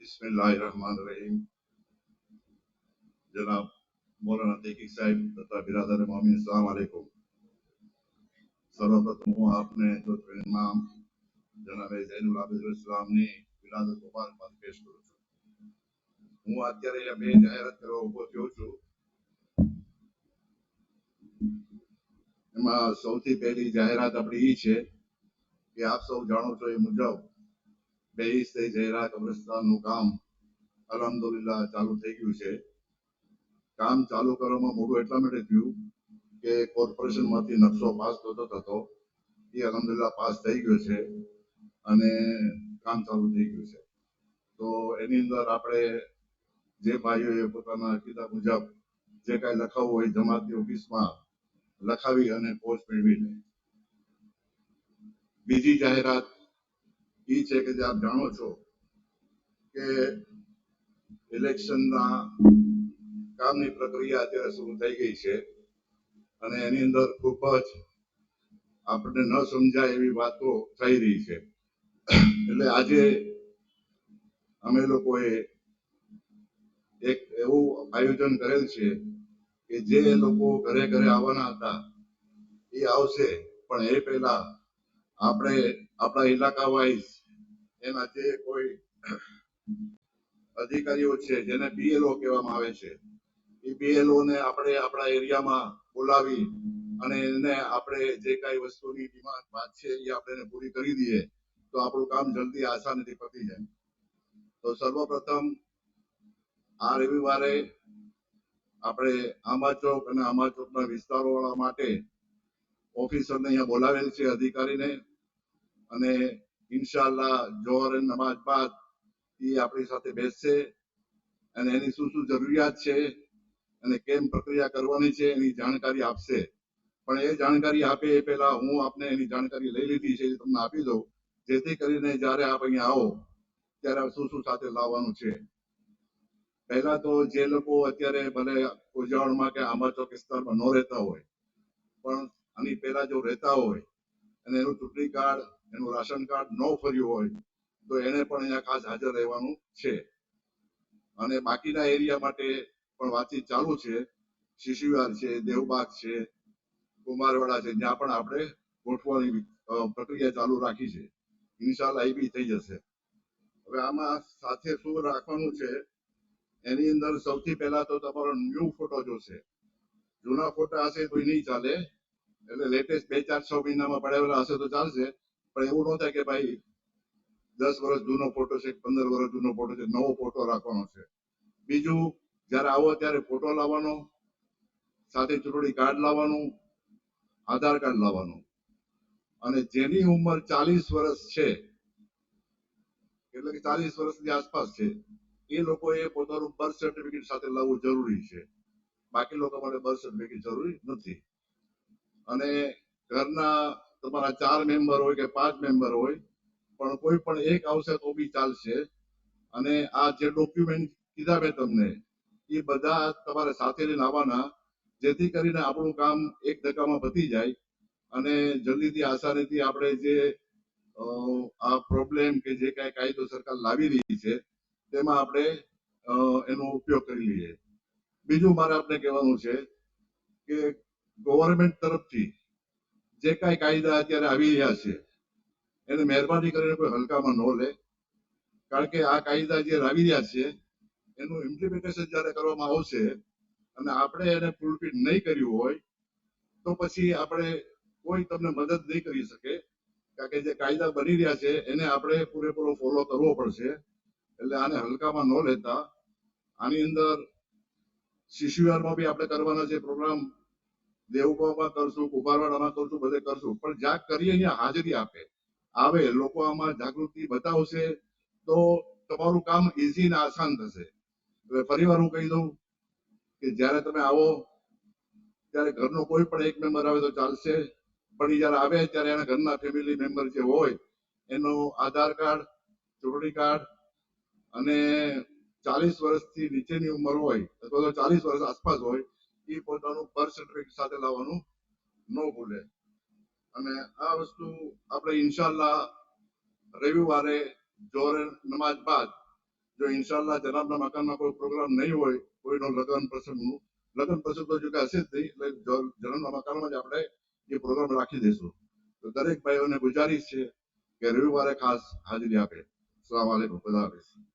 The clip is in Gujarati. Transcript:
बिस्मिल्लाहिर्रहमानिर्रहीम। जनाब मौलाना तहकीक साहिब तथा बिरादर मोमिन, अस्सलाम वालेकुम। सर्वप्रथम હું આપને જો ઇમામ જનાબ ઝૈનુલ આબિદીન ઇસ્લામની વિલાદત મુબારકબાદ પેશ કરું છું। હું અત્યારે અહીંયા બે જાહેરાત કરવા ઊભો થયો છું। એમાં સૌથી પહેલી જાહેરાત આપણી એ છે કે આપ સૌ જાણો છો એ મુજબ 22 જયરા કબ્રસ્તાનનું કામ અલહમદુલિલ્લાહ ચાલુ થઈ ગયું છે। કામ ચાલુ કરવામાં મોડું એટલા માટે થયું કે કોર્પોરેશનમાંથી નકશો પાસ થતો થતો એ અલહમદુલિલ્લાહ પાસ થઈ ગયો છે અને કામ ચાલુ થઈ ગયું છે। તો એની અંદર આપણે જે ભાઈઓએ પોતાના કીધા મુજબ જે કાંઈ લખાવવું હોય જમાતની ઓફિસમાં લખાવી અને પોસ્ટ મેળવી લે। બીજી જાહેરાત એ છે કે જે આપ જાણો છો કે ઇલેક્શનના કામની પ્રક્રિયા અત્યારે શરૂ થઈ ગઈ છે અને એની અંદર ખૂબ જ આપણને ન સમજાય એવી વાતો થઈ રહી છે। એટલે આજે અમે લોકોએ એક એવું આયોજન કરેલ છે કે જે લોકો ઘરે ઘરે આવવાના હતા એ આવશે, પણ એ પહેલા આપણે આપણા ઇલાકા વાઇઝ એના જે કોઈ અધિકારીઓ છે જેને બીએલઓ કહેવામાં આવે છે એ બીએલઓ ને આપણે આપણા એરિયામાં બોલાવી અને એને આપણે જે કાંઈ વસ્તુની ડિમાન્ડ વાત છે એ આપણે એને પૂરી કરી દઈએ તો આપણું કામ જલ્દી આસાનીથી પતી જાય। તો સર્વપ્રથમ આ રવિવારે આપણે આંબા ચોક અને આંબા ચોકના વિસ્તારોવાળા માટે ઓફિસરને અહીંયા બોલાવેલ છે અધિકારીને, અને ઇન્શાઅલ્લાહ જોહર નમાજ બાદ એ આપણી સાથે બેસશે અને એની શું શું જરૂરિયાત છે અને કેમ પ્રક્રિયા કરવાની છે એની જાણકારી આપશે। પણ એ જાણકારી આપે એ પહેલા હું આપને એની જાણકારી લઈ લીધી છે એ તમને આપી દઉં, જેથી કરીને જ્યારે આપ અહીંયા આવો ત્યારે શું શું સાથે લાવવાનું છે। પહેલા તો જે લોકો અત્યારે ભલે ઉજાવળમાં કે આંબા ચોક વિસ્તારમાં ન રહેતા હોય પણ આની પહેલા જો રહેતા હોય અને એનું ચૂંટણી કાર્ડ એનું રાશન કાર્ડ ન ફર્યું હોય તો એને પણ અહીંયા ખાસ હાજર રહેવાનું છે। અને બાકીના એરિયા માટે પણ વાતચીત ચાલુ છે। શિશુવિહાર છે, દેવબાગ છે, કુમારવાડા છે, જ્યાં પણ આપણે ગોઠવવાની પ્રક્રિયા ચાલુ રાખી છે। ઇન્શાઅલ્લાહ એ બી થઈ જશે। હવે આમાં સાથે શું રાખવાનું છે એની અંદર સૌથી પહેલા તો તમારો ન્યૂ ફોટો જોશે। જૂના ફોટા હશે તો નહીં ચાલે, એટલે લેટેસ્ટ 2-4-6 મહિનામાં પડાવેલા હશે તો ચાલશે, પણ એવું ન થાય કે ભાઈ 10 વર્ષ જૂનો ફોટો છે, 15 વર્ષ જૂનો ફોટો છે, નવો ફોટો રાખવાનો છે। બીજું, જ્યારે આવો ત્યારે ફોટો લાવવાનો, સાથે ચૂંટણી કાર્ડ લાવવાનું, આધાર કાર્ડ લાવવાનું, અને જેની ઉંમર 40 વર્ષ છે એટલે કે 40 વર્ષની આસપાસ છે એ લોકોએ પોતાનું બર્થ સર્ટિફિકેટ સાથે લાવવું જરૂરી છે। બાકી લોકો માટે બર્થ સર્ટિફિકેટ જરૂરી નથી। અને ઘરના તમારા 4 મેમ્બર હોય કે 5 મેમ્બર હોય પણ કોઈ પણ એક આવશે તો બી ચાલશે। અને આ જે ડોક્યુમેન્ટ કીધા મેં તમને એ બધા તમારે સાથે લઈને આવવાના, જેથી કરીને આપણું કામ એક ધક્કામાં પતી જાય અને જલ્દીથી આસાનીથી આપણે જે આ પ્રોબ્લેમ કે જે કાંઈ કાયદો સરકાર લાવી રહી છે તેમાં આપણે એનો ઉપયોગ કરી લઈએ। બીજું મારે આપને કહેવાનું છે કે ગવર્નમેન્ટ તરફથી જે કાંઈ કાયદા અત્યારે આવી રહ્યા છે એને મહેરબાની કરીને કોઈ હલકામાં ન લે, કારણ કે આ કાયદા જે લાવી રહ્યા છે એનું ઇમ્પ્લિમેન્ટેશન જ્યારે કરવામાં આવશે અને આપણે એને ફૂલફિલ નહીં કર્યું હોય તો પછી આપણે કોઈ તમને મદદ નહીં કરી શકે, કારણ કે જે કાયદા બની રહ્યા છે એને આપણે પૂરેપૂરો ફોલો કરવો પડશે। એટલે આને હલકામાં ન લેતા આની અંદર શિશુવિહારમાં બી આપણે કરવાના છે પ્રોગ્રામ, દેવબાગમાં કરશું, કુંભારવાડામાં કરશું, બધે કરશું, પણ જ્યાં કરીએ અહીંયા હાજરી આવે લોકો આમાં જાગૃતિ બતાવશે તો તમારું કામ ઈઝી ને આસાન થશે। એટલે ફરીવાર હું કહી દઉં કે જ્યારે તમે આવો ત્યારે ઘરનો કોઈ પણ એક મેમ્બર આવે તો ચાલશે, પણ જયારે આવે ત્યારે એના ઘરના ફેમિલી મેમ્બર જે હોય એનો આધાર કાર્ડ, ચૂંટણી કાર્ડ અને 40 વર્ષથી નીચેની ઉંમર હોય અથવા તો 40 વર્ષ આસપાસ હોય એ પોતાનું બર્થ સર્ટિફિકેટ સાથે લાવવાનું ન ભૂલે। અને આ વસ્તુ આપણે ઇન્શાઅલ્લાહ રવિવારે જોહર નમાજ બાદ જો ઇન્શાલ્લાહ જનાબના મકાનમાં કોઈ પ્રોગ્રામ નહીં હોય, કોઈનો લગ્ન પ્રસંગનું, લગ્ન પ્રસંગ તો જો કે હશે જ નહીં, એટલે જનાબના મકાનમાં જ આપણે એ પ્રોગ્રામ રાખી દઈશું. તો દરેક ભાઈઓને ગુજારિશ છે કે રવિવારે ખાસ હાજરી આપે. અસ્સલામ વાલેકુમ. ખુદા હાફિઝ.